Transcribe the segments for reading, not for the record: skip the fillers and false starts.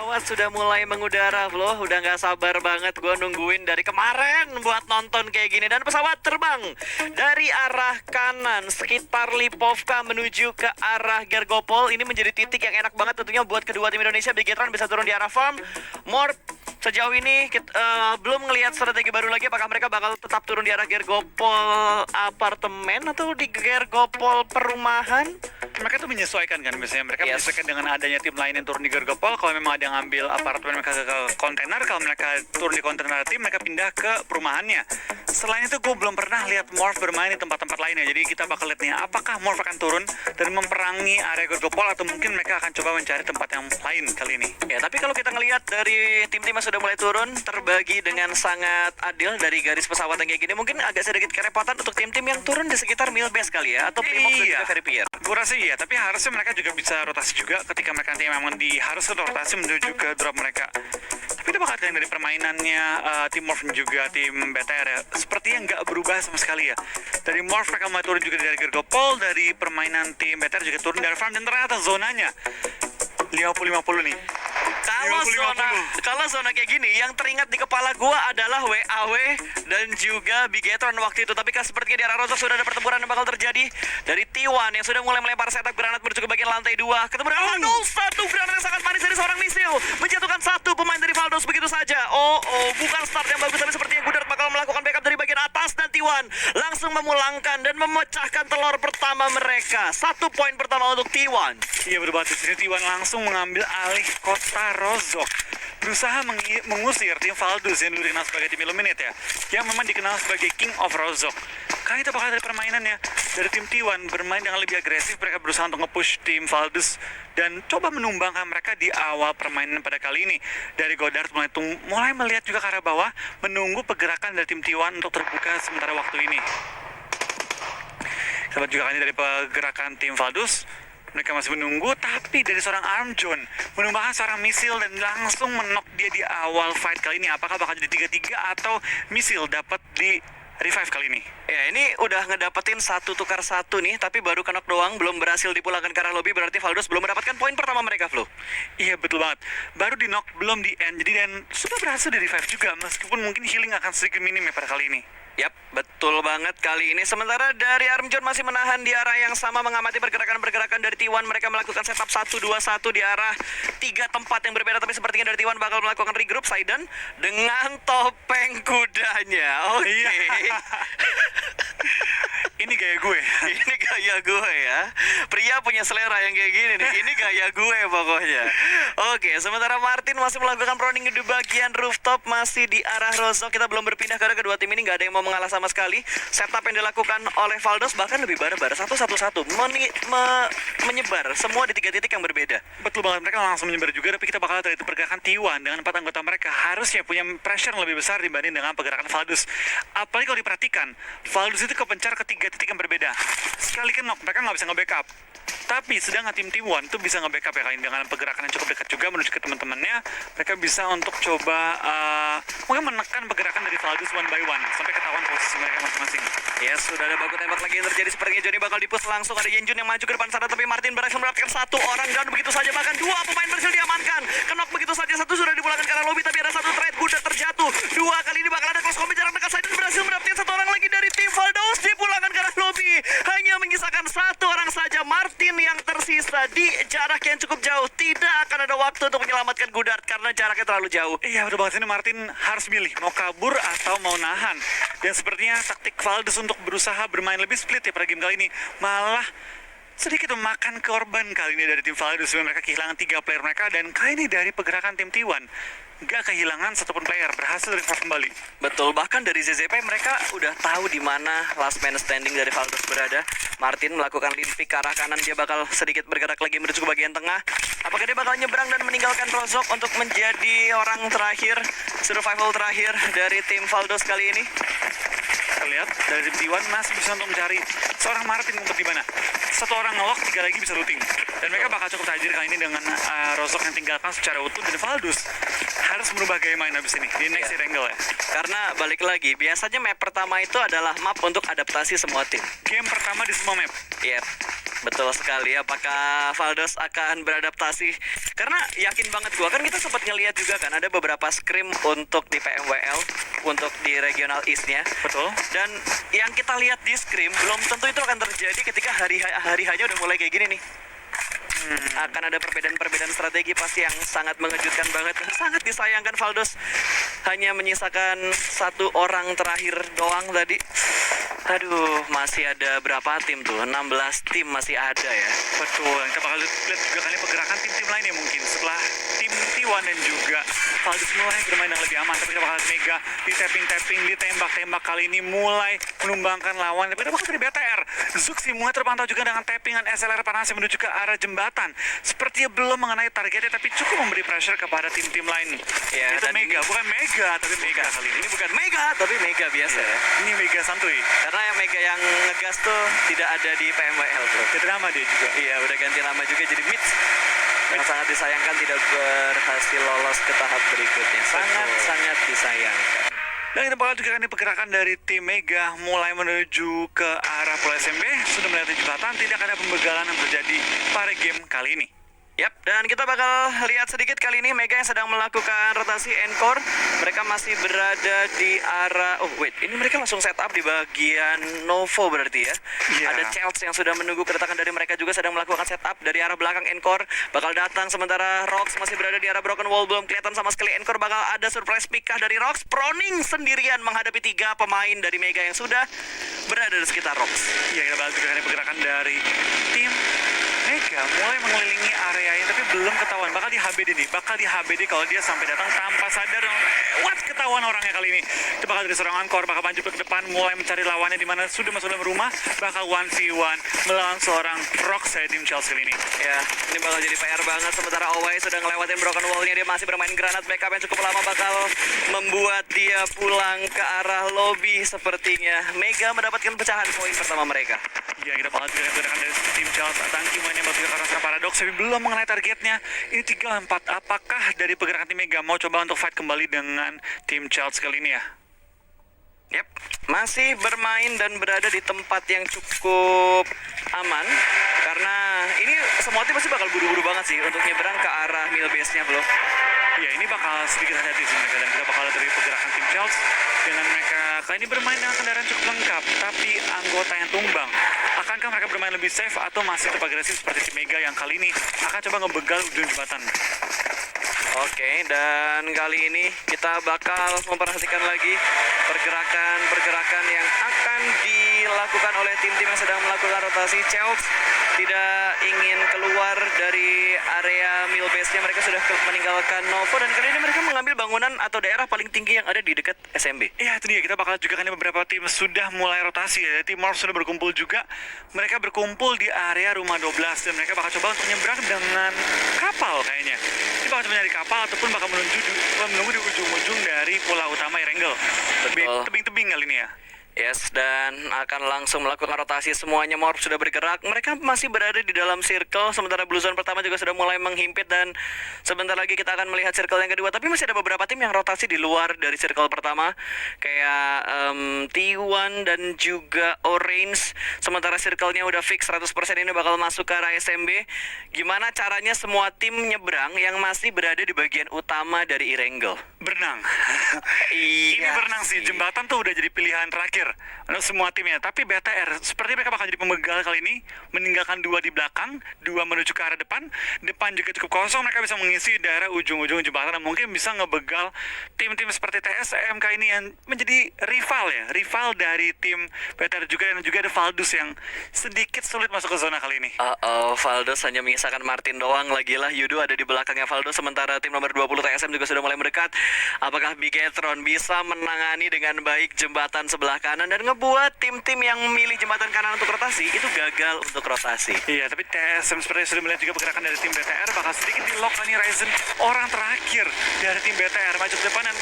Pesawat sudah mulai mengudara loh, udah nggak sabar banget gue nungguin dari kemarin buat nonton kayak gini. Dan pesawat terbang dari arah kanan sekitar Lipovka menuju ke arah Gergopol. Ini menjadi titik yang enak banget tentunya buat kedua tim Indonesia. Bigetron bisa turun di arah farm. Morp sejauh ini belum ngelihat strategi baru lagi. Apakah mereka bakal tetap turun di arah Gergopol apartemen atau di Gergopol perumahan? Mereka tuh menyesuaikan kan, biasanya mereka menyesuaikan dengan adanya tim lain yang turun di Gergopol. Kalau memang ada yang ngambil apartemen mereka ke kontainer, kalau mereka turun di kontainer tim, mereka pindah ke perumahannya. Selain itu gue belum pernah lihat Morph bermain di tempat-tempat lainnya. Jadi kita bakal lihat nih, apakah Morph akan turun dan memperangi area Gergopol, atau mungkin mereka akan coba mencari tempat yang lain kali ini. Ya, tapi kalau kita ngelihat dari tim-tim yang sudah mulai turun, terbagi dengan sangat adil dari garis pesawat yang kayak gini. Mungkin agak sedikit kerepotan untuk tim-tim yang turun di sekitar Milbase kali ya, atau Primoz dan juga Veripier. Gue rasa iya, tapi harusnya mereka juga bisa rotasi juga ketika mereka nanti memang harus rotasi menuju ke drop mereka. Tapi itu bakal dari permainannya tim Morph dan juga tim BTR ya, sepertinya nggak berubah sama sekali ya. Dari Morph mereka mulai turun juga dari Gergopol, dari permainan tim BTR juga turun dari farm, dan ternyata zonanya 50-50 nih. Kalau zona kayak gini, yang teringat di kepala gua adalah WAW dan juga Bigetron waktu itu. Tapi kan sepertinya di arah Rozok sudah ada pertempuran yang bakal terjadi dari T1 yang sudah mulai melempar setup granat menuju ke bagian lantai 2. Ketemu dengan Valdos, satu granat yang sangat manis dari seorang misil menjatuhkan satu pemain dari Valdos begitu saja. Bukan start yang bagus, tapi sepertinya Gudard bakal melakukan backup dari bagian atas, dan T1 langsung memulangkan dan memecahkan telur pertama mereka. 1 poin pertama untuk T1. Iya, betul banget. Di T1 langsung mengambil alih kota Rozok, berusaha mengusir tim Valdos yang dulu dikenal sebagai tim Illuminate ya, yang memang dikenal sebagai King of Rozok. Kali itu bakal dari permainannya dari tim T1 bermain dengan lebih agresif. Mereka berusaha untuk nge-push tim Valdos dan coba menumbangkan mereka di awal permainan pada kali ini. Dari Godard mulai melihat juga ke arah bawah, menunggu pergerakan dari tim T1 untuk terbuka sementara waktu ini. Kita juga kali dari pergerakan tim Valdos, mereka masih menunggu, tapi dari seorang Armjon menumbangkan seorang misil dan langsung menok dia di awal fight kali ini. Apakah bakal jadi 3-3 atau misil dapat di revive kali ini? Ya, ini udah ngedapetin 1 tukar 1 nih, tapi baru kenok doang, belum berhasil dipulangkan ke arah lobby. Berarti Valdos belum mendapatkan poin pertama mereka, Flo. Iya, betul banget. Baru di knock, belum di end. Jadi dan sudah berhasil di revive juga, meskipun mungkin healing akan sedikit minim ya pada kali ini. Yap, betul banget kali ini. Sementara dari Armjon masih menahan di arah yang sama, mengamati pergerakan-pergerakan dari T1. Mereka melakukan setup 1-2-1 di arah 3 tempat yang berbeda. Tapi sepertinya dari T1 bakal melakukan regroup. Saiden dengan topeng kudanya. Oke. Iya. Ini gaya gue. Ini gaya gue ya. Pria punya selera yang kayak gini nih. Ini gaya gue pokoknya. Oke, sementara Martin masih melakukan proning di bagian rooftop, masih di arah Rozok. Kita belum berpindah karena kedua tim ini nggak ada yang mau mengalah sama sekali. Setup yang dilakukan oleh Valdos bahkan lebih barbar, 1-1-1 menyebar semua di 3 titik yang berbeda. Betul banget, mereka langsung menyebar juga. Tapi kita bakal lihat itu pergerakan T1 dengan 4 anggota mereka harusnya punya pressure yang lebih besar dibanding dengan pergerakan Valdos. Apalagi kalau diperhatikan, Valdos itu kepencar ke 3 titik yang berbeda. Sekali kenok, mereka nggak bisa nge-backup. Tapi sedangkan tim T1 itu bisa nge-backup ya, dengan pergerakan yang cukup dekat juga menuju ke teman-temannya. Mereka bisa untuk coba mungkin menekan pergerakan dari Valdos one by one sampai ketahuan posisi mereka masing-masing. Ya, sudah ada baku tembak lagi yang terjadi. Sepertinya Johnny bakal dipus langsung. Ada Yenjun yang maju ke depan sana, tapi Martin berhasil mendapatkan 1 orang dan begitu saja. Bahkan 2 pemain berhasil diamankan. Kenok begitu saja, 1 sudah dipulangkan ke arah lobby, tapi ada 1 trade Gudard terjatuh. 2 kali ini bakal ada close combat jarak dekat. Saiden berhasil mendapatkan 1 orang lagi dari tim Valdos, dipulangkan ke arah lobby. Hanya menyisakan 1 orang saja, Martin yang tersisa di jarak yang cukup jauh. Tidak akan ada waktu untuk menyelamatkan Gudard karena jaraknya terlalu jauh. Iya, udah banget, ini Martin harus milih mau kabur atau mau nahan. Dan sepertinya taktik Valdos untuk berusaha bermain lebih split ya pada game kali ini malah sedikit memakan korban kali ini dari tim Valdos. Mereka kehilangan 3 player mereka, dan kali ini dari pergerakan tim T1 nggak kehilangan satupun player, berhasil revive kembali. Betul, bahkan dari ZZP mereka udah tahu di mana last man standing dari Valdos berada. Martin melakukan lead pick ke arah kanan, dia bakal sedikit bergerak lagi menuju ke bagian tengah. Apakah dia bakal nyebrang dan meninggalkan Rozok untuk menjadi orang terakhir, survival terakhir dari tim Valdos kali ini? Kita lihat dari tim T1 masih bisa untuk mencari seorang Martin untuk di mana. 1 orang ngelok, 3 lagi bisa looting. Dan mereka bakal cukup tajir kali ini dengan Rozok yang tinggalkan secara utuh, dan Valdus harus merubah gaya main abis ini di next Erangel ya. Karena balik lagi, biasanya map pertama itu adalah map untuk adaptasi semua tim. Game pertama di semua map. Yep, betul sekali. Apakah Valdos akan beradaptasi? Karena yakin banget gua, kan kita sempat ngelihat juga kan ada beberapa scrim untuk di PMWL, untuk di regional East-nya. Betul. Dan yang kita lihat di scrim belum tentu itu akan terjadi ketika hari hanya udah mulai kayak gini nih. Akan ada perbedaan strategi pasti yang sangat mengejutkan banget dan sangat disayangkan. Valdos hanya menyisakan satu orang terakhir doang tadi. Aduh, masih ada berapa tim tuh? 16 tim masih ada ya. Betul, kita bakal lihat juga kali pergerakan tim-tim lainnya mungkin setelah tim T1 dan juga Valdus mulai bermain yang lebih aman. Tapi kita bakal lihat Mega di tapping, ditembak-tembak kali ini mulai menumbangkan lawan. Tapi kita bakal dari BTR, Zuxi mulai terpantau juga dengan tappingan SLR panasnya menuju ke arah jembatan. Sepertinya belum mengenai targetnya, tapi cukup memberi pressure kepada tim-tim lain. Ya, itu Mega, bukan Mega, tapi Mega kali ini. Ini bukan Mega, tapi Mega biasa ya. Ini Mega santuy. Karena yang Mega yang ngegas tuh tidak ada di PMWL bro. Kita nama dia juga. Iya, udah ganti nama juga jadi Mid. Yang sangat disayangkan tidak berhasil lolos ke tahap berikutnya. Sangat disayangkan. Dan kita bakal juga kan pergerakan dari tim Mega mulai menuju ke arah Pulau SMB. Sudah melihat jembatan, tidak ada pembegalan yang terjadi pada game kali ini. Yap, dan kita bakal lihat sedikit kali ini Mega yang sedang melakukan rotasi encore. Mereka masih berada di arah... Oh wait, ini mereka langsung setup di bagian Novo berarti ya. Iya. Ada Chels yang sudah menunggu kedatangan dari mereka juga sedang melakukan setup dari arah belakang encore. Bakal datang sementara Rox masih berada di arah Broken Wall. Belum kelihatan sama sekali encore. Bakal ada surprise pick kah dari Rox. Proning sendirian menghadapi 3 pemain dari Mega yang sudah berada di sekitar Rox. Iya, kita bakal juga kan pergerakan dari tim Mega mulai mengelilingi areanya, tapi belum ketahuan. Bakal di HBD kalau dia sampai datang tanpa sadar. What, ketahuan orangnya kali ini. Itu bakal dari seorang Angkor, bakal maju ke depan, mulai mencari lawannya di mana sudah masuk dalam rumah. Bakal 1v1 melawan seorang Rox dari tim Chelsea ini. Ya, ini bakal jadi PR banget. Sementara Owai sudah ngelewatin broken wall-nya. Dia masih bermain granat backup yang cukup lama. Bakal membuat dia pulang ke arah lobby sepertinya. Mega mendapatkan pecahan poin pertama mereka. Ya, kita bakal juga menggunakan dari tim Chelsea. Tangki mainnya bakal juga karena paradoks, tapi belum mengenai targetnya. Ini 3-4. Apakah dari pergerakan tim Mega mau coba untuk fight kembali dengan tim Chelsea kali ini ya? Yap, masih bermain dan berada di tempat yang cukup aman. Karena ini semua tim pasti bakal buru-buru banget sih untuk nyebrang ke arah mill base-nya bro. Ya, ini bakal sedikit hati-hati sih mereka, dan kita bakal lihat dari pergerakan tim Chelsea dengan mereka kali ini bermain dengan kendaraan cukup lengkap, tapi anggota yang tumbang. Akankah mereka bermain lebih safe atau masih tetap agresif seperti tim Mega yang kali ini akan coba ngebegal ujung jembatan? Oke, dan kali ini kita bakal memperhatikan lagi pergerakan yang akan dilakukan oleh tim-tim yang sedang melakukan rotasi. Chelsea tidak ingin keluar dari area mill base-nya. Mereka sudah meninggalkan Novo, dan kali ini mereka mengambil bangunan atau daerah paling tinggi yang ada di dekat SMB. Iya, itu dia. Kita bakal juga kan beberapa tim sudah mulai rotasi ya. Tim Morph sudah berkumpul juga. Mereka berkumpul di area rumah 12, dan mereka bakal coba untuk nyebrang dengan kapal kayaknya. Ini bakal coba nyari kapal ataupun bakal menunggu di ujung-ujung dari pulau utama Erangel. Betul. Tebing-tebing kali ini ya. Yes, dan akan langsung melakukan rotasi semuanya. Morph sudah bergerak. Mereka masih berada di dalam circle. Sementara Blue Zone pertama juga sudah mulai menghimpit. Dan sebentar lagi kita akan melihat circle yang kedua. Tapi masih ada beberapa tim yang rotasi di luar dari circle pertama. Kayak T1 dan juga Orange. Sementara circle-nya udah fix 100% ini bakal masuk ke arah SMB. Gimana caranya semua tim nyebrang yang masih berada di bagian utama dari Erangel? Berenang. Iya. Ini berenang sih. Jembatan tuh udah jadi pilihan terakhir untuk semua timnya. Tapi BTR seperti mereka bakal jadi pembegal kali ini, meninggalkan 2 di belakang, 2 menuju ke arah depan. Depan juga cukup kosong. Mereka bisa mengisi daerah ujung-ujung jembatan dan mungkin bisa ngebegal tim-tim seperti TSM kali ini yang menjadi rival dari tim BTR juga. Dan juga ada Valdus yang sedikit sulit masuk ke zona kali ini. Valdos hanya mengisahkan Martin doang. Lagilah Yudo ada di belakangnya Valdos. Sementara tim nomor 20 TSM juga sudah mulai mendekat. Apakah Bigetron bisa menangani dengan baik jembatan sebelah kanan dan ngebuat tim-tim yang memilih jembatan kanan untuk rotasi itu gagal untuk rotasi? Iya, tapi TSM seperti sudah melihat juga pergerakan dari tim BTR bakal sedikit di lock nih Ryzen, orang terakhir dari tim BTR maju ke depan dan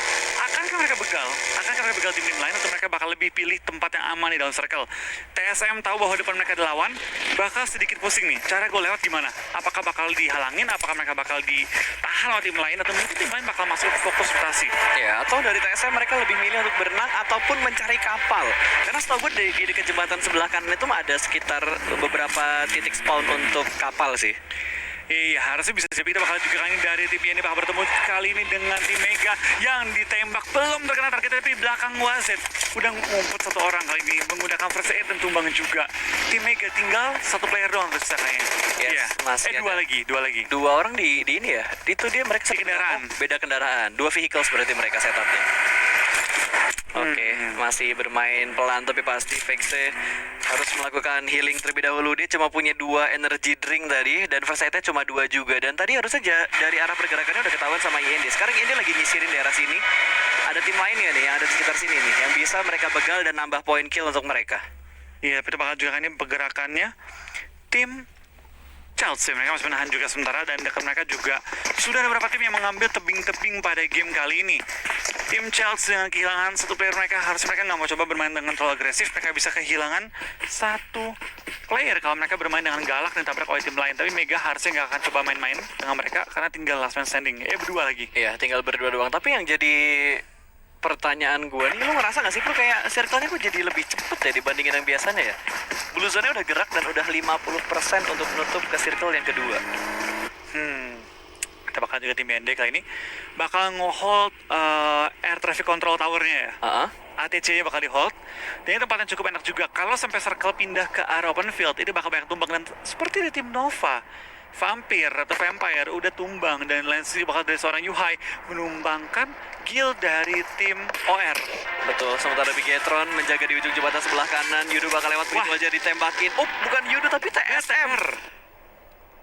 akan Akankah mereka begal? Akankah mereka begal tim lain atau mereka bakal lebih pilih tempat yang aman di dalam circle? TSM tahu bahwa depan mereka ada lawan, bakal sedikit pusing nih. Cara gue lewat gimana? Apakah bakal dihalangin? Apakah mereka bakal ditahan oleh tim lain? Atau mungkin tim lain bakal masuk fokus rotasi? Ya, atau dari TSM mereka lebih milih untuk berenang ataupun mencari kapal. Karena setahu gue di dekat jembatan sebelah kanan itu ada sekitar beberapa titik spawn untuk kapal sih. Iya, harusnya bisa jadi kita bakal juga kali ini dari tim ini bakal bertemu kali ini dengan tim Mega yang ditembak belum terkena target, tapi belakang wasit udah ngumpet satu orang kali ini menggunakan first aid dan tumbang juga. Tim Mega tinggal satu player doang tersisa kayaknya. Yes, masih dua ada. lagi. Dua orang di ini ya. Itu dia mereka Di kendaraan. beda kendaraan. Dua vehicles berarti mereka setupnya. Oke, masih bermain pelan tapi pasti Vexe harus melakukan healing terlebih dahulu. Dia cuma punya 2 energy drink tadi dan first aid-nya cuma 2 juga. Dan tadi harusnya dari arah pergerakannya udah ketahuan sama IND. Sekarang IND lagi nyisirin daerah sini. Ada tim lainnya nih yang ada di sekitar sini nih yang bisa mereka begal dan nambah poin kill untuk mereka. Iya, kita bakal juga kali ini pergerakannya tim Chelsea. Mereka masih menahan juga sementara dan dekat mereka juga sudah ada beberapa tim yang mengambil tebing-tebing pada game kali ini. Tim Chelsea dengan kehilangan satu player mereka, harusnya mereka nggak mau coba bermain dengan terlalu agresif. Mereka bisa kehilangan satu player kalau mereka bermain dengan galak dan tabrak oleh tim lain. Tapi Mega harusnya nggak akan coba main-main dengan mereka karena tinggal last man standing. Berdua lagi. Iya, tinggal berdua doang. Tapi yang jadi pertanyaan gue nih, lu ngerasa gak sih kok kayak circle-nya kok jadi lebih cepet ya dibandingin yang biasanya ya? Blue Zone-nya udah gerak dan udah 50% untuk menutup ke circle yang kedua. Kita bakal juga tim BND kali ini bakal nge-hold air traffic control tower-nya ya. ATC-nya bakal di-hold. Dan ini tempat yang cukup enak juga. Kalau sampai circle pindah ke arah open field, ini bakal banyak tumbang. Dan seperti di tim Nova, Vampire atau Vampire udah tumbang. Dan lain sisi bakal dari seorang Yuhai menumbangkan kill dari tim OR. Betul, sementara Bigetron menjaga di ujung jembatan sebelah kanan. Yudo bakal lewat begitu aja ditembakin. Oh, bukan Yudo tapi TSM.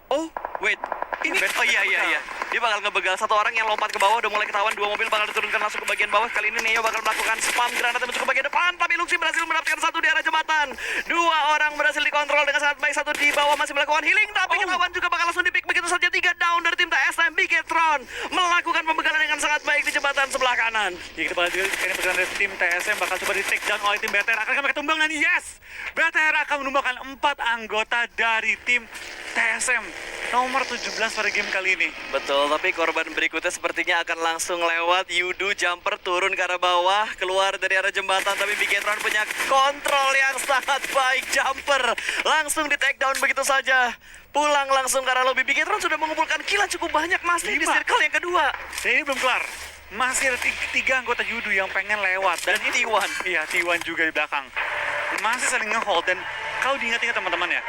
Oh, wait. Ini, oh iya. Dia bakal ngebegal satu orang yang lompat ke bawah. Udah mulai ketahuan, 2 mobil bakal diturunkan langsung ke bagian bawah. Kali ini Neo bakal melakukan spam granat menuju ke bagian depan. Tapi Luxi berhasil mendapatkan satu di arah jembatan. 2 orang berhasil dikontrol dengan sangat baik. Satu di bawah masih melakukan healing. Tapi ketahuan juga bakal langsung di-pick begitu saja. 3 down dari tim TSM. Bigetron melakukan pembegalan dengan sangat baik di jembatan sebelah kanan. Ya, kita bakal juga ini pergerakan dari tim TSM bakal coba di-take down oleh tim BTR. Akan mereka tumbang dan yes! BTR akan menumbangkan 4 anggota dari tim TSM nomor 17 pada game kali ini. Betul, tapi korban berikutnya sepertinya akan langsung lewat. Yudu jumper turun ke arah bawah, keluar dari arah jembatan. Tapi Bigetron punya kontrol yang sangat baik. Jumper langsung di take down begitu saja. Pulang langsung ke arah lobby. Bigetron sudah mengumpulkan kill cukup banyak masih di 5. circle yang kedua. Dan ini belum kelar. Masih ada 3 anggota Yudu yang pengen lewat. Dan ini T1. Iya, T1 juga di belakang. Masih saling nge-hold dan kalau diingat-ingat teman-teman ya,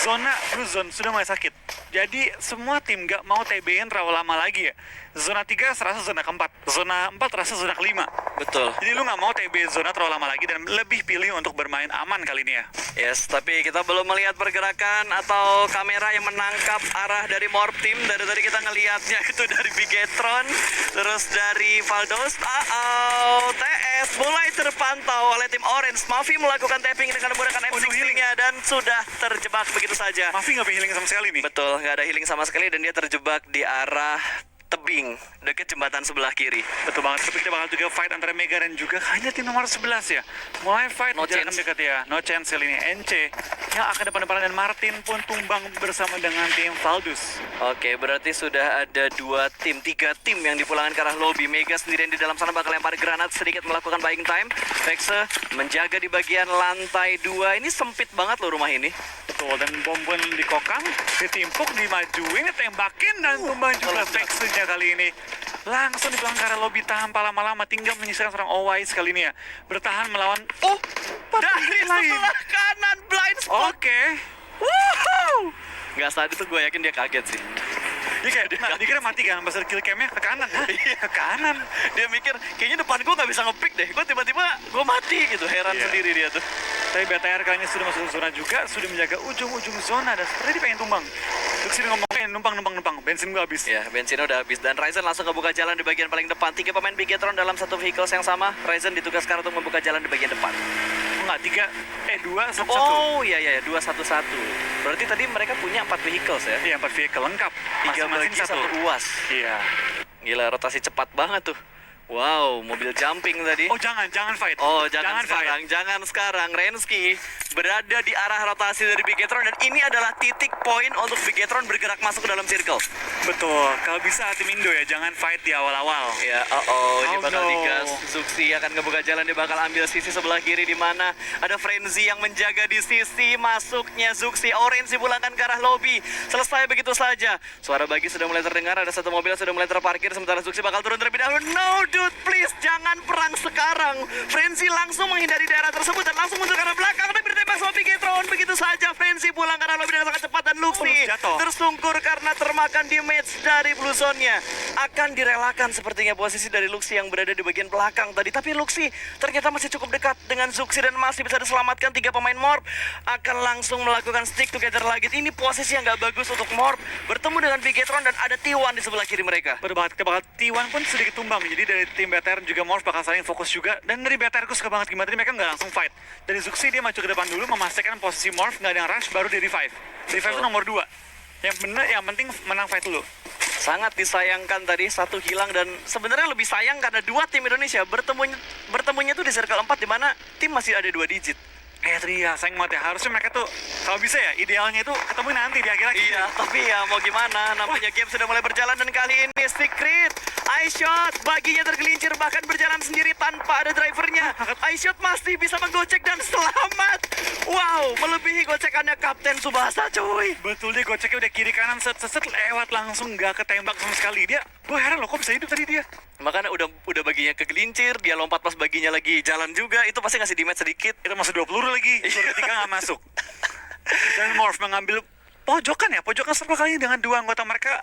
zona Blue Zone sudah mulai sakit. Jadi semua tim gak mau TB-in terlalu lama lagi ya. Zona 3 serasa zona keempat, zona 4 terasa zona kelima. Betul. Jadi lu gak mau TB zona terlalu lama lagi dan lebih pilih untuk bermain aman kali ini ya. Yes, tapi kita belum melihat pergerakan atau kamera yang menangkap arah dari Morph Team. Dari tadi kita ngelihatnya itu dari Bigetron, terus dari Valdos. TS mulai terpantau oleh tim Orange. Mavi melakukan tapping dengan menggunakan M16-nya dan sudah terjebak begitu saja. Mavi gak healing sama sekali nih. Betul, nggak ada healing sama sekali dan dia terjebak di arah tebing dekat jembatan sebelah kiri. Betul banget, tapi kita bakal juga fight antara Mega dan juga hanya tim nomor 11 ya. Mulai fight No jarak chance. dekat ya. No chance kali ini. NC yang akan depan-depanan dan Martin pun tumbang bersama dengan tim Valdus. Oke, berarti sudah ada 3 tim yang dipulangkan ke arah lobby. Mega sendirian di dalam sana bakal lempar granat sedikit melakukan buying time. Vexe menjaga di bagian lantai 2. Ini sempit banget loh rumah ini. Betul, dan bom pun dikokang, ditimpuk, dimajuin, ditembakin, dan tumbang juga Vexe-nya kali ini. Langsung dibuang ke arah lobby tanpa lama-lama, tinggal menyisakan seorang Owais kali ini ya. Bertahan melawan, Dari sebelah kanan blind spot. Oke. Woohoo! Nggak saat itu gue yakin dia kaget sih. Dia kayak, dikira mati kan, pas kill cam-nya ke kanan. Hah? Ke kanan. Dia mikir, kayaknya depan gue nggak bisa nge-pick deh. Gue tiba-tiba, gue mati gitu. Heran Iya. sendiri dia tuh. Tapi BTR kali ini sudah masuk zona juga, sudah menjaga ujung-ujung zona, dan seperti dia pengen tumbang. Terus sini ngomong, numpang, bensin gua habis. Ya, bensinnya udah habis. Dan Ryzen langsung ngebuka jalan di bagian paling depan. 3 pemain Bigetron dalam satu vehicles yang sama. Ryzen ditugaskan untuk membuka jalan di bagian depan. Enggak, 2, 1, 1. Oh, iya, 2-1-1. Berarti tadi mereka punya 4 vehicles ya? Iya, 4 vehicle lengkap. 3 Masing-masing bagi 1 UAS. Iya. Gila, rotasi cepat banget tuh. Wow, mobil jumping tadi. Oh jangan fight. Oh, jangan fight. sekarang, jangan sekarang. Rensky berada di arah rotasi dari Bigetron dan ini adalah titik poin untuk Bigetron bergerak masuk ke dalam circle. Betul, kalau bisa tim Indo ya jangan fight di awal-awal. Ya, ini Oh, bakal no. digas. Zuxi akan ngebuka jalan, dia bakal ambil sisi sebelah kiri di mana ada Frenzy yang menjaga di sisi masuknya Zuxi. Orange dipulangkan ke arah lobby. Selesai begitu saja. Suara bagi sudah mulai terdengar, ada satu mobil yang sudah mulai terparkir sementara Zuxi bakal turun terlebih dahulu. No dude, please jangan perang sekarang. Frenzy langsung menghindari daerah tersebut dan langsung mundur ke arah belakang tapi ditembak sama Bigetron. Begitu saja Frenzy pulang ke arah lobby dengan sangat cepat dan Luxi jatuh. tersungkur karena termakan damage dari blue zone-nya. Akan direlakan sepertinya posisi dari Luxi yang berada di bagian belakang tadi. Tapi Luxi ternyata masih cukup dekat dengan Zuxi dan masih bisa diselamatkan. 3 pemain Morph akan langsung melakukan stick together lagi. Ini posisi yang gak bagus untuk Morph bertemu dengan Bigetron dan ada T1 di sebelah kiri mereka. Betul banget, kita bakal T1 pun sedikit tumbang. Jadi dari tim BTR juga Morph bakal saling fokus juga. Dan dari BTR gue suka banget gimana tadi mereka nggak langsung fight. Dari Zuxi dia maju ke depan dulu memastikan posisi Morph nggak ada yang rush, baru dia revive. Revive itu nomor 2. Yang bener, yang penting menang fight dulu. Sangat disayangkan tadi satu hilang dan sebenarnya lebih sayang karena 2 tim Indonesia bertemunya tuh di circle 4 di mana tim masih ada 2 digit. Tadi ya sayang banget ya. Harusnya mereka tuh kalau bisa ya idealnya itu ketemu nanti di akhir-akhir. Iya, tapi ya mau gimana, namanya game sudah mulai berjalan dan kali ini Secret iShot baginya tergelincir bahkan berjalan sendiri tanpa ada drivernya. iShot masih bisa menggocek dan selamat. Wow, melebihi gocekannya Kapten Tsubasa cuy. Betul, dia goceknya udah kiri kanan set lewat langsung nggak ketembak sama sekali. Gue heran loh kok bisa hidup tadi dia. Makanya udah baginya kegelincir, dia lompat pas baginya lagi jalan juga, itu pasti ngasih damage sedikit. Itu masuk 2 peluru lagi, peluru ketiga nggak masuk. Dan Morph mengambil pojokan serba kali ini dengan 2 anggota mereka.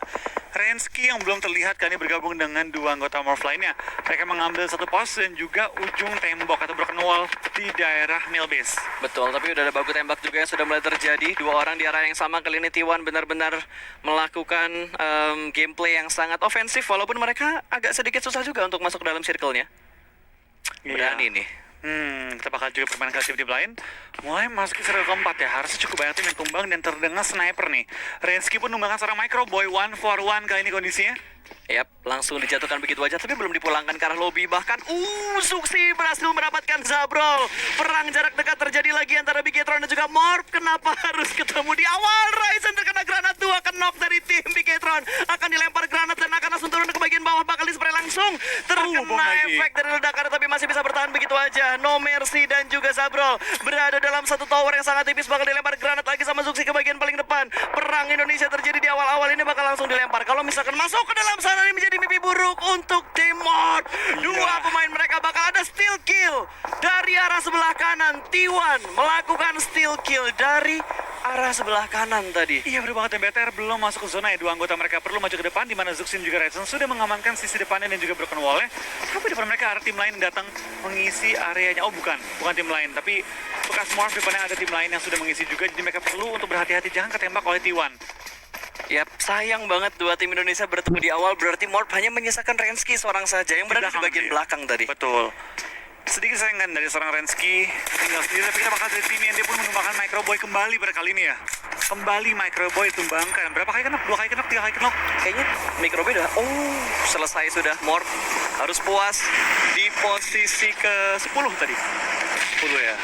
Rensky yang belum terlihat kali ini bergabung dengan 2 anggota Morph lainnya. Mereka mengambil satu pos dan juga ujung tembok atau broken wall di daerah mill base. Betul, tapi udah ada baku tembak juga yang sudah mulai terjadi. 2 orang di arah yang sama, kali ini T1 benar-benar melakukan gameplay yang sangat ofensif walaupun mereka agak sedikit susah juga untuk masuk ke dalam circle-nya. Berani nih. Kita bakal juga bermain ke tim lain. Mulai masuk ke circle keempat ya. Harusnya cukup banyak tim yang tumbang dan terdengar sniper nih. Rensky pun numbangkan seorang Microboy 1-for-1 kali ini kondisinya. Yap, langsung dijatuhkan begitu aja, tapi belum dipulangkan ke arah lobby. Bahkan, Zuxi berhasil mendapatkan Zabrol. Perang jarak dekat terjadi lagi antara Bigetron dan juga Morph. Kenapa harus ketemu di awal? Ryzen terkena granat 2, akan knock dari tim Bigetron. Akan dilempar granat dan akan langsung turun ke bagian bawah. Bakal dispray langsung. bom Terkena lagi. efek dari ledakan, tapi masih bisa bertahan begitu aja. No Mercy dan juga Zabrol berada dalam satu tower yang sangat tipis. Bakal dilempar granat lagi sama Zuxi ke bagian paling depan. Perang Indonesia terjadi di awal-awal ini bakal langsung dilempar. Kalau misalkan masuk ke dalam sana, ini menjadi mimpi buruk untuk tim Morph. 2 pemain mereka bakal ada steal kill dari arah sebelah kanan. T1 melakukan steal kill dari arah sebelah kanan tadi. Iya bener banget, BTR belum masuk ke zona ya. 2 anggota mereka perlu maju ke depan, di mana Zuxin juga Ryzen sudah mengamankan sisi depannya dan juga broken wall-nya. Tapi depan mereka ada tim lain datang mengisi areanya. Oh bukan tim lain, tapi bekas Morph depannya ada tim lain yang sudah mengisi juga. Jadi mereka perlu untuk berhati-hati jangan ketembak oleh T1. Yap, sayang banget 2 tim Indonesia bertemu di awal. Berarti Morph hanya menyisakan Rensky seorang saja yang berada di bagian belakang tadi. Betul. Sedikit sayang kan dari seorang Rensky tinggal sendiri, tapi kita bakal dari tim yang dia pun menumbangkan Microboy kembali pada kali ini ya. Kembali Microboy tumbangkan. Berapa kali kena? 2 kali kena, 3 kali kena. Kayaknya Microbe udah selesai sudah. Morph harus puas di posisi ke-10 tadi. 10 ya.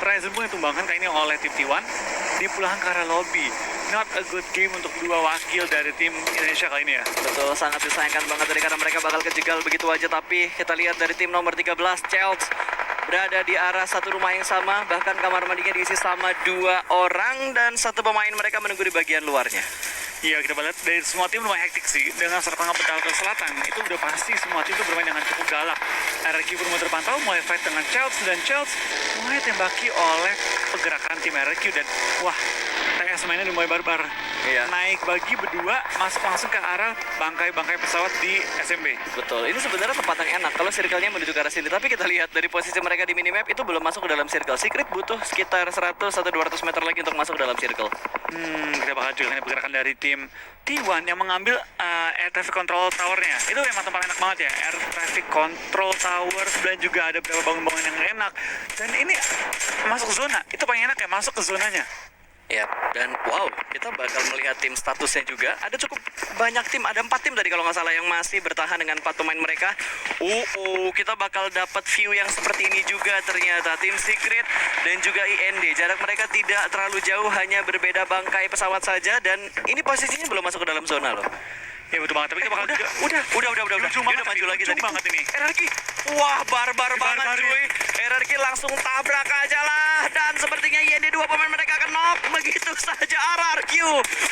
Ryzen pun ditumbangkan kali ini oleh tim T1 dipulangkan ke arah lobby. Not a good game untuk 2 wakil dari tim Indonesia kali ini ya. Betul, sangat disayangkan banget tadi karena mereka bakal kejegal begitu aja. Tapi kita lihat dari tim nomor 13, Chelsea berada di arah satu rumah yang sama. Bahkan kamar mandinya diisi sama 2 orang dan satu pemain mereka menunggu di bagian luarnya. Iya, kita lihat dari semua tim lumayan hektik sih. Dengan serangan pedal ke selatan, itu udah pasti semua tim itu bermain dengan cukup galak. RRQ pun mulai terpantau, mulai fight dengan Chelsea dan Chelsea mulai tembaki oleh pergerakan tim RRQ dan wah, TS mainnya udah mulai barbar. Iya. Naik bagi berdua, masuk langsung ke arah bangkai-bangkai pesawat di SMB. Betul, ini sebenarnya tempat yang enak kalau circle-nya menuju ke arah sini. Tapi kita lihat dari posisi mereka di minimap itu belum masuk ke dalam circle. Secret butuh sekitar 100 atau 200 meter lagi untuk masuk ke dalam circle. Kita bakal juga ini pergerakan dari tim T1 yang mengambil air traffic control tower-nya. Itu memang tempat enak banget ya, air traffic control tower, dan juga ada beberapa bangun-bangunan yang enak. Dan ini masuk zona, itu paling enak ya, masuk ke zonanya. Ya, dan wow, kita bakal melihat tim statusnya juga. Ada cukup banyak tim, ada 4 tim tadi kalau nggak salah yang masih bertahan dengan 4 pemain mereka. Kita bakal dapat view yang seperti ini juga ternyata. Tim Secret dan juga IND. Jarak mereka tidak terlalu jauh, hanya berbeda bangkai pesawat saja. Dan ini posisinya belum masuk ke dalam zona loh. Ya betul banget, tapi kita bakal Udah. Dia Ujung udah banget maju ini, lagi ujung tadi. banget ini. RRQ, wah barbar banget Barbarin. cuy. RRQ langsung tabrak aja lah. Dan sepertinya IND 2 pemain mereka akan knock. Begitu saja RRQ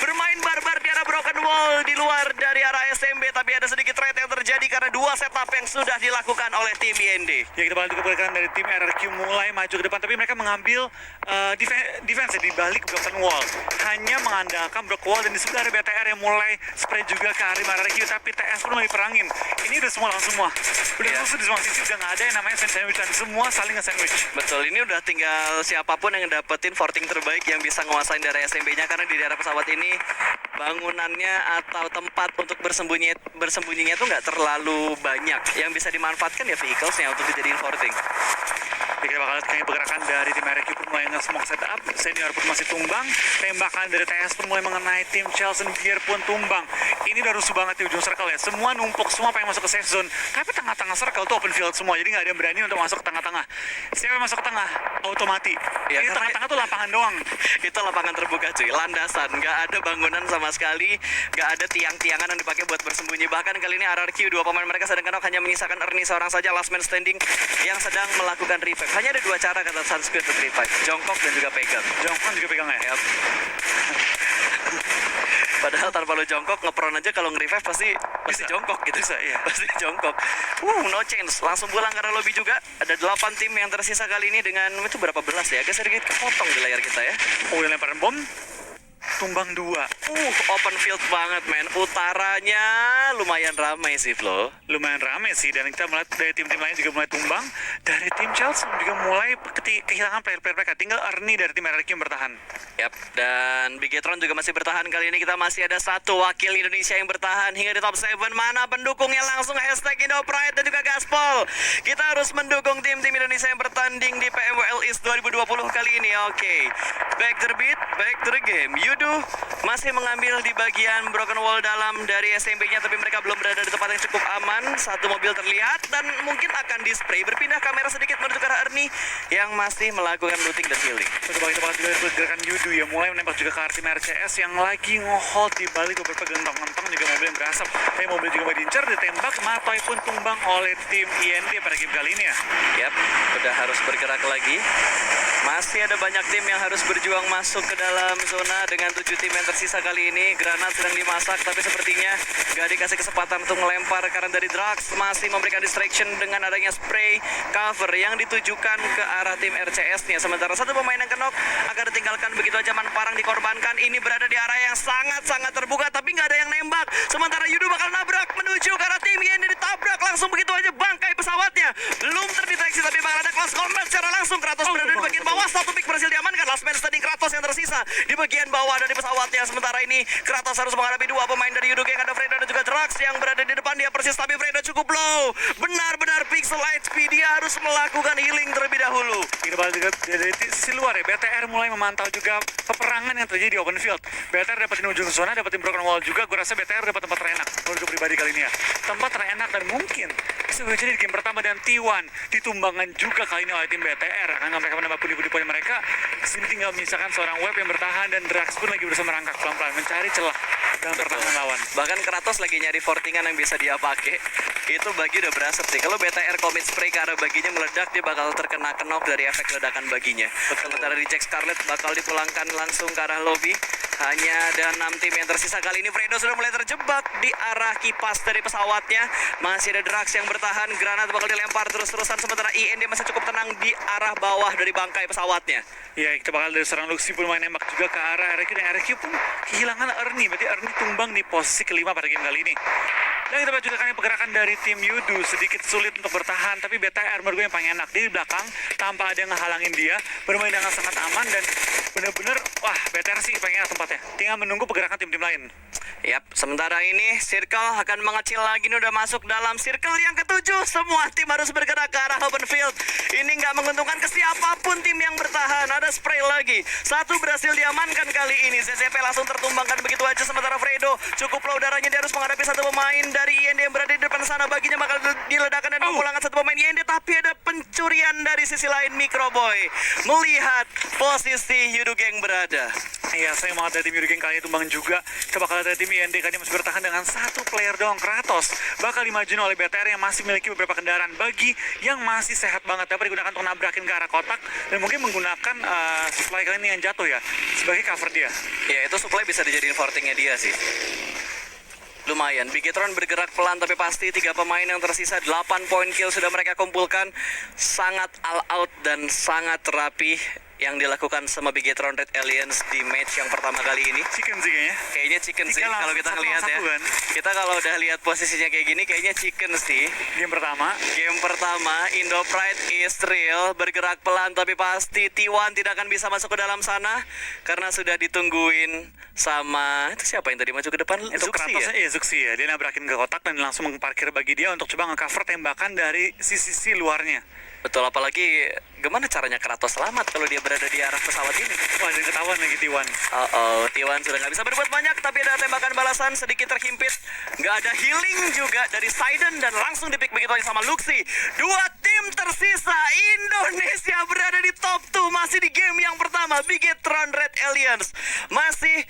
bermain barbar di arah broken wall di luar dari arah SMB. Tapi ada sedikit threat yang terjadi karena 2 setup yang sudah dilakukan oleh tim IND. Ya kita bakal juga pergerakan dari tim RRQ mulai maju ke depan, tapi mereka mengambil defense di balik broken wall, hanya mengandalkan broken wall, dan di sebelah ada BTR yang mulai spray juga ke arah RRQ, tapi TS pun mulai perangin. Ini udah semua langsung semua, udah Iya. langsung di semua sisi, udah nggak ada yang namanya sandwich, dan semua saling nge-sandwich. Betul, ini udah tinggal siapapun yang dapetin forting terbaik yang bisa nguasain daerah SMB-nya, karena di daerah pesawat ini bangunannya atau tempat untuk bersembunyinya tuh nggak terlalu banyak. Yang bisa dimanfaatkan ya vehicles-nya untuk dijadiin forting. Jadi kita bakal lihat kayaknya pergerakan dari tim RRQ pun mulai nge-smoke setup, senior pun masih tumbang, tembakan dari TS pun mulai mengenai tim Chelsea Gear pun tumbang. Ini udah rusuh banget di ujung circle ya, semua numpuk, semua pengen masuk ke safe zone, tapi tengah-tengah circle tuh open field semua, jadi nggak ada yang berani untuk masuk ke tengah-tengah. Siapa yang masuk ke tengah, auto mati. Ya, Ini karena- tengah-tengah tuh lapangan doang. Itu lapangan terbuka cuy, landasan, nggak ada bangunan sama sekali, nggak ada tiang-tiangan yang dipakai buat bersembunyi. Bahkan kali ini RRQ 2 pemain mereka sedang kenok hanya menyisakan Ernie seorang saja, last man standing yang sedang melakukan revive. Hanya ada 2 cara kata Sunsquid untuk revive, jongkok dan juga pegang. Jongkok juga pegang ya. Yap. Padahal tanpa lo jongkok, ngepron aja kalau nge-revive pasti Bisa. jongkok gitu. Bisa, iya. Pasti jongkok. No change. Langsung pulang karena lobby juga. Ada 8 tim yang tersisa kali ini dengan itu berapa belas ya? Agak sedikit kepotong di layar kita ya. Oh, udah lemparan bom, tumbang 2. Open field banget men. Utaranya lumayan ramai sih Flo. Lumayan rame sih, dan kita melihat dari tim-tim lain juga mulai tumbang. Dari tim Chelsea juga mulai kehilangan player-player mereka. Tinggal Ernie dari tim RRQ yang bertahan. Yap, dan Bigetron juga masih bertahan. Kali ini kita masih ada 1 wakil Indonesia yang bertahan hingga di top 7. Mana pendukungnya? Langsung hashtag IndoPride dan juga Gaspol. Kita harus mendukung tim-tim Indonesia yang bertanding di PMWL East 2020 kali ini. Oke, back to the beat, back to the game. Yudu masih mengambil di bagian broken wall dalam dari SMB-nya, tapi mereka belum berada di tempat yang cukup aman. 1 mobil terlihat dan mungkin akan di-spray. Berpindah kamera sedikit menuju ke arah Ernie yang masih melakukan looting dan healing. Coba kita bakal juga pergerakan Yudu ya, mulai menembak juga ke arah tim RCS yang lagi nge-hold di balik beberapa gentong-gentong, juga mobil yang berasap. Tapi mobil juga mau diincar, ditembak, Matoy pun tumbang oleh tim IND pada game kali ini ya. Yap, udah harus bergerak lagi. Masih ada banyak tim yang harus berjuang masuk ke dalam zona dengan 7 tim yang tersisa kali ini. Granat sedang dimasak, tapi sepertinya gak dikasih kesempatan untuk melempar karena dari Drax masih memberikan distraction dengan adanya spray cover yang ditujukan ke arah tim RCS-nya. Sementara 1 pemain yang kenok akan ditinggalkan begitu aja, Manparang dikorbankan. Ini berada di arah yang sangat-sangat terbuka, tapi nggak ada yang nembak. Sementara Yudu bakal nabrak menuju ke arah tim yang ditabrak langsung begitu aja bangkai pesawatnya. Belum terdeteksi, tapi bakal ada close combat secara langsung. Kratos berada di bagian bawah, 1 pick berhasil diamankan. Last man standing Kratos yang tersisa di bagian bawah dari pesawatnya. Sementara ini Kratos harus menghadapi 2 pemain dari Yudu, yang ada Fredo dan juga Drax yang berada di depan dia persis, tapi Fredo cukup low. Benar-benar pixel HP, dia harus melakukan healing terlebih dahulu. Kita bakal juga dari sisi luar ya, BTR mulai memantau juga peperangan yang terjadi di open field. BTR dapetin ujung zona, dapetin broken wall juga. Gue rasa BTR dapat tempat terenak menurut gue pribadi kali ini ya. Tempat terenak dan mungkin bisa jadi di game pertama, dan T1 ditumbangkan juga kali ini oleh tim BTR. Karena mereka menambah pundi-pundi poin mereka. Kesini tinggal menyisakan seorang web yang bertahan, dan Drax pun lagi berusaha merangkak pelan-pelan mencari celah dalam pertahanan lawan. Bahkan Kratos lagi nyari fortingan yang bisa dia pakai. Itu bagi udah berasap sih. Kalau BTR commit spray ke arah baginya meledak, dia bakal terkena kenok dari efek ledakan baginya. Sementara di Jack Scarlet bakal dipulangkan langsung ke arah lobby. Hanya ada 6 tim yang tersisa kali ini. Fredo sudah mulai terjebak di arah kipas dari pesawatnya. Masih ada Drax yang bertahan. Granat bakal dilempar terus-terusan. Sementara IND masih cukup tenang di arah bawah dari bangkai pesawatnya. Ya, kita bakal dari seorang Luxi pun main nembak juga ke arah RRQ, dan RRQ pun kehilangan Ernie. Berarti Ernie tumbang di posisi kelima pada game kali ini. Dan kita juga kali pergerakan dari tim Yudu sedikit sulit untuk bertahan, tapi BTR menurut gue yang paling enak. Dia di belakang tanpa ada yang ngehalangin dia, bermain dengan sangat aman, dan bener-bener wah, BTR sih paling enak tempatnya. Tinggal menunggu pergerakan tim-tim lain. Yap, sementara ini Circle akan mengecil lagi nih, udah masuk dalam circle yang ketujuh. Semua tim harus bergerak ke arah open field. Ini nggak menguntungkan ke siapapun tim yang bertahan. Ada spray lagi. Satu berhasil diamankan kali ini. ZZP langsung tertumbangkan begitu aja. Sementara Fredo cukup low darahnya, dia harus menghadapi satu pemain dari IND yang berada di depan sana. Baginya bakal diledakkan dan memulangkan satu pemain IND. Tapi ada pencurian dari sisi lain. Microboy melihat posisi Yudu Gang berada. Iya, saya mau ada tim Yurgen kali ini tumbang juga. Kita bakal ada tim IND kali ini masih bertahan dengan satu player doang. Kratos bakal dimajuin oleh BTR yang masih memiliki beberapa kendaraan. Bagi yang masih sehat banget dapat digunakan untuk nabrakin ke arah kotak dan mungkin menggunakan supply kali ini yang jatuh ya sebagai cover dia. Ya, itu supply bisa dijadiin fortingnya dia sih. Lumayan, Bigetron bergerak pelan tapi pasti 3 pemain yang tersisa. 8 poin kill sudah mereka kumpulkan. Sangat all out dan sangat rapi yang dilakukan sama Bigetron Red Aliens di match yang pertama kali ini. Chicken sih kayaknya. Kayaknya chicken sih Jika kalau kita langsung ngelihat ya. 1-1 kan? Kita kalau udah lihat posisinya kayak gini kayaknya chicken sih. Game pertama. Game pertama, Indo Pride is real, bergerak pelan tapi pasti T1 tidak akan bisa masuk ke dalam sana karena sudah ditungguin sama itu siapa yang tadi maju ke depan? Itu Zuxi Kratosnya ya? Zuxi ya. Dia nabrakin ke kotak dan langsung mengparkir bagi dia untuk coba nge-cover tembakan dari sisi luarnya. Betul, apalagi gimana caranya Kratos selamat kalau dia berada di arah pesawat ini? Wah, dan ketahuan lagi T1. T1 sudah nggak bisa berbuat banyak, tapi ada tembakan balasan sedikit terhimpit. Nggak ada healing juga dari Sidon dan langsung dipick begitu aja sama Luxi. 2 tim tersisa, Indonesia berada di top 2 masih di game yang pertama. Bigetron Red Aliens masih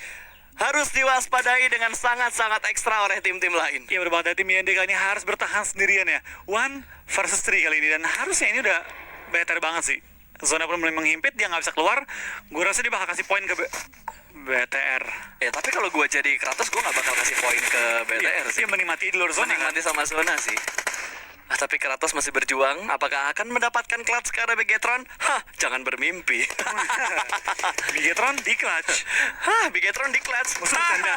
harus diwaspadai dengan sangat-sangat ekstra oleh tim-tim lain. Ya, berbeda tim IND kali ini harus bertahan sendirian ya. 1 versus 3 kali ini dan harusnya ini udah better banget sih. Zona pun mulai menghimpit, dia nggak bisa keluar. Gue rasa dia bakal kasih poin ke BTR. Ya, tapi kalau gue jadi Kratos, gue nggak bakal kasih poin ke BTR sih. Dia menikmati di luar zona kan. Menikmati sama zona sih. Tapi Kratos masih berjuang. Apakah akan mendapatkan clutch ke arah Bigetron? Hah, jangan bermimpi. Bigetron di clutch. Hah, Bigetron di clutch. Musuh bercanda.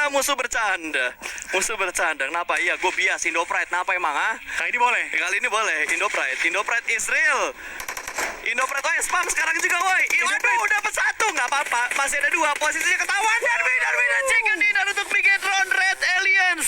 Musuh bercanda. Musuh bercanda. Kenapa? Iya, gue bias Indo Pride. Kenapa emang? Kali ini boleh. Kali ini boleh. Indo Pride. Indo Pride is real. Indo Pride, spam sekarang juga, woi. Waduh, dapat 1. Nggak apa-apa. Masih ada 2. Posisinya ketahuan. Dan Chicken dinner untuk Bigetron Red Aliens.